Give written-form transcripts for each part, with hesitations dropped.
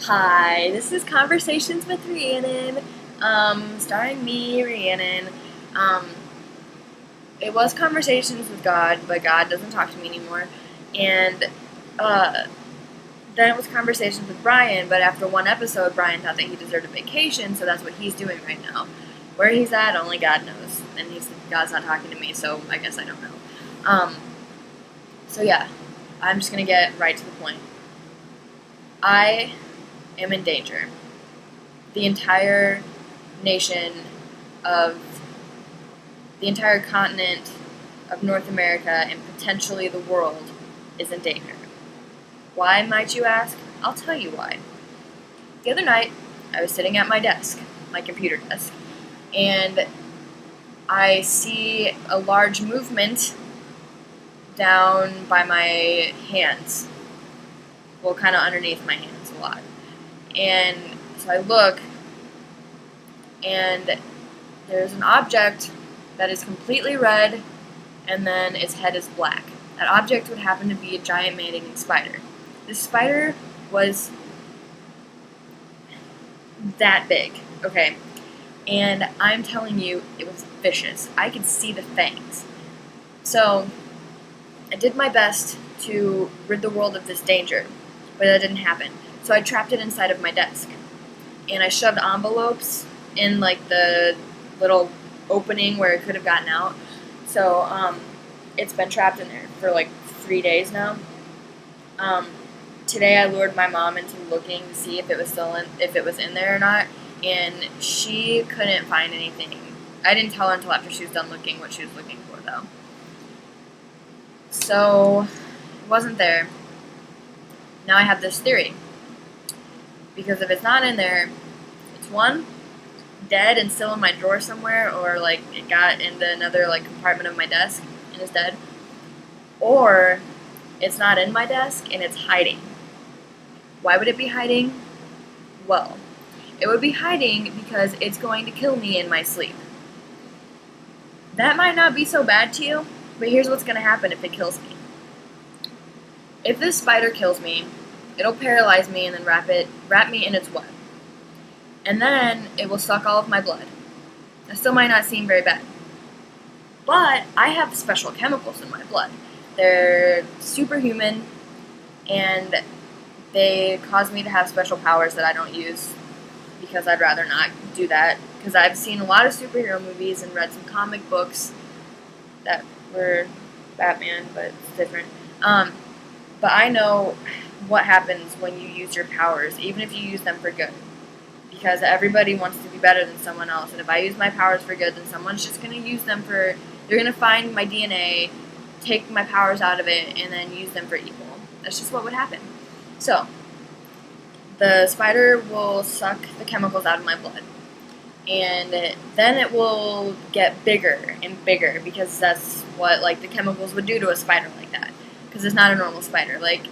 Hi, this is Conversations with Rhiannon, starring me, Rhiannon. Um, it was Conversations with God, but God doesn't talk to me anymore. And uh, then it was Conversations with Brian, but after one episode, Brian thought that he deserved a vacation, so that's what he's doing right now. Where he's at, only God knows. And God's not talking to me, so I guess I don't know. Um, so yeah, I'm just gonna get right to the point. I am in danger. The entire nation of the entire continent of North America and potentially the world is in danger. Why, might you ask? I'll tell you why. The other night, I was sitting at my desk, my computer desk, and I see a large movement down by my hands. Well, kind of underneath my hands a lot. And so I look, and there's an object that is completely red, and then its head is black. That object would happen to be a giant man-eating spider. This spider was that big, okay? And I'm telling you, it was vicious. I could see the fangs. So, I did my best to rid the world of this danger, but that didn't happen. So I trapped it inside of my desk. And I shoved envelopes in like the little opening where it could have gotten out. So it's been trapped in there for like 3 days now. Um, Today I lured my mom into looking to see if it was if it was in there or not, and she couldn't find anything. I didn't tell her until after she was done looking what she was looking for though. So it wasn't there. Now I have this theory. Because if it's not in there, it's one, dead and still in my drawer somewhere, or like it got into another like compartment of my desk and is dead, or it's not in my desk and it's hiding. Why would it be hiding? Well, it would be hiding because it's going to kill me in my sleep. That might not be so bad to you, but here's what's going to happen if it kills me. If this spider kills me, it'll paralyze me and then wrap me in its web. And then it will suck all of my blood. That still might not seem very bad. But I have special chemicals in my blood. They're superhuman, and they cause me to have special powers that I don't use because I'd rather not do that. Because I've seen a lot of superhero movies and read some comic books that were Batman, but it's different. But I know what happens when you use your powers, even if you use them for good. Because everybody wants to be better than someone else, and if I use my powers for good, then someone's just going to use them for... They're going to find my DNA, take my powers out of it, and then use them for evil. That's just what would happen. So, the spider will suck the chemicals out of my blood. And then it will get bigger and bigger, because that's what, like, the chemicals would do to a spider like that. Because it's not a normal spider. Like,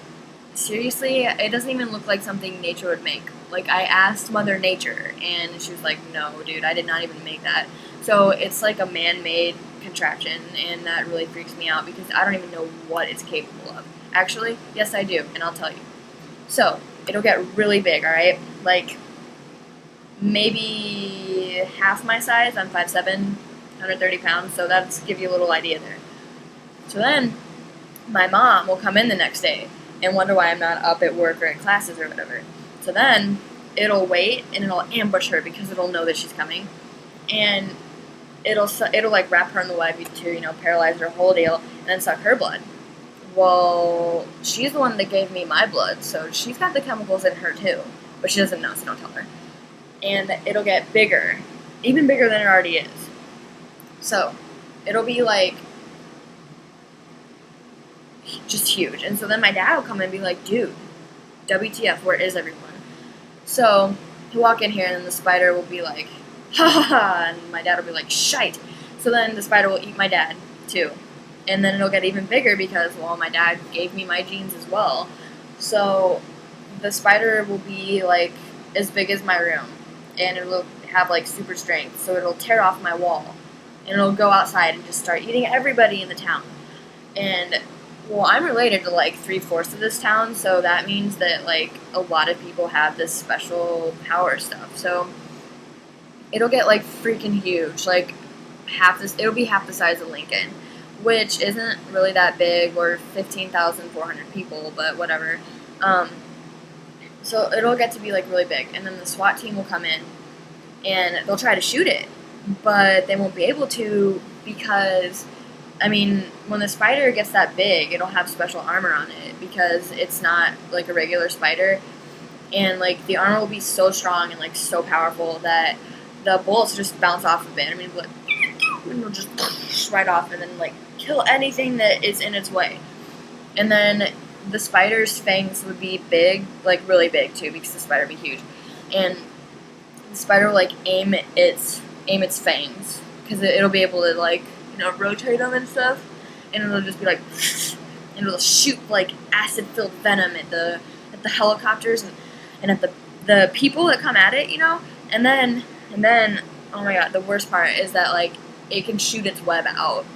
seriously, it doesn't even look like something nature would make. Like, I asked Mother Nature, and she was like, no, dude, I did not even make that. So it's like a man-made contraption, and that really freaks me out, because I don't even know what it's capable of. Actually, yes, I do, and I'll tell you. So, it'll get really big, alright? Like, maybe half my size. I'm 5'7", 130 pounds, so that's give you a little idea there. So then, my mom will come in the next day and wonder why I'm not up at work or at classes or whatever. So then, it'll wait and it'll ambush her because it'll know that she's coming. And it'll like wrap her in the web to, paralyze her whole deal and then suck her blood. Well, she's the one that gave me my blood, so she's got the chemicals in her too. But she doesn't know, so don't tell her. And it'll get bigger, even bigger than it already is. So, it'll be like just huge. And so then my dad will come in and be like, dude, WTF, where is everyone? So he'll walk in here and then the spider will be like, ha ha ha, and my dad will be like, shite. So then the spider will eat my dad too. And then it'll get even bigger because, well, my dad gave me my genes as well. So the spider will be like as big as my room, and it'll have like super strength. So it'll tear off my wall, and it'll go outside and just start eating everybody in the town. And Well, I'm related to like 3/4 of this town, so that means that like a lot of people have this special power stuff. So it'll get like freaking huge, like half this. It'll be half the size of Lincoln, which isn't really that big. Or 15,400 people, but whatever. Um, so it'll get to be like really big, and then the SWAT team will come in, and they'll try to shoot it, but they won't be able to because, I mean, when the spider gets that big, it'll have special armor on it because it's not like a regular spider, and like the armor will be so strong and like so powerful that the bullets just bounce off of it. I mean, like, and it'll just right off and then like kill anything that is in its way. And then the spider's fangs would be big, like really big too, because the spider would be huge, and the spider will like aim its fangs because it'll be able to like rotate them and stuff, and it'll just be like, and it'll shoot like acid-filled venom at the helicopters and at the people that come at it, and then oh my god, the worst part is that like it can shoot its web out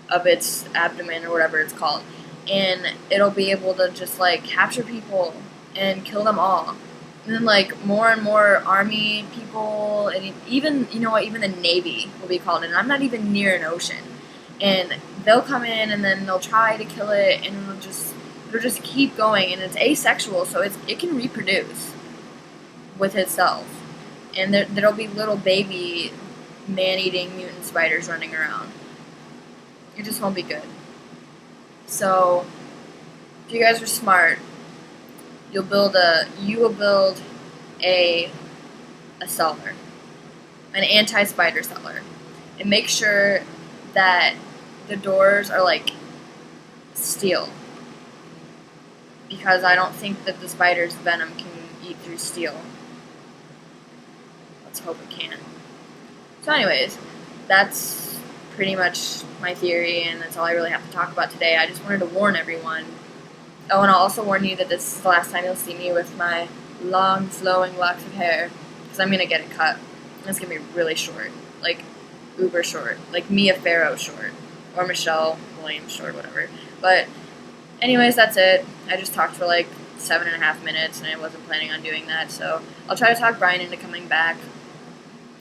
of its abdomen or whatever it's called, and it'll be able to just like capture people and kill them all. And then like more and more army people, and even even the Navy will be called in. I'm not even near an ocean, and they'll come in and then they'll try to kill it, and it'll just keep going. And it's asexual, so it can reproduce with itself, and there'll be little baby man-eating mutant spiders running around. It just won't be good. So if you guys are smart, you will build a cellar, an anti-spider cellar, and make sure that the doors are like steel, because I don't think that the spider's venom can eat through steel. Let's hope it can. So anyways, that's pretty much my theory, and that's all I really have to talk about today. I just wanted to warn everyone. Oh, and I'll also warn you that this is the last time you'll see me with my long, flowing locks of hair, because I'm going to get it cut. And it's going to be really short, like uber short, like Mia Farrow short, or Michelle Williams short, whatever. But anyways, that's it. I just talked for like 7.5 minutes, and I wasn't planning on doing that, so I'll try to talk Brian into coming back.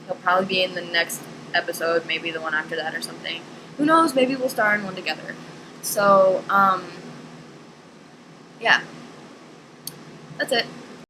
He'll probably be in the next episode, maybe the one after that or something. Who knows, maybe we'll star in one together. So, yeah. That's it.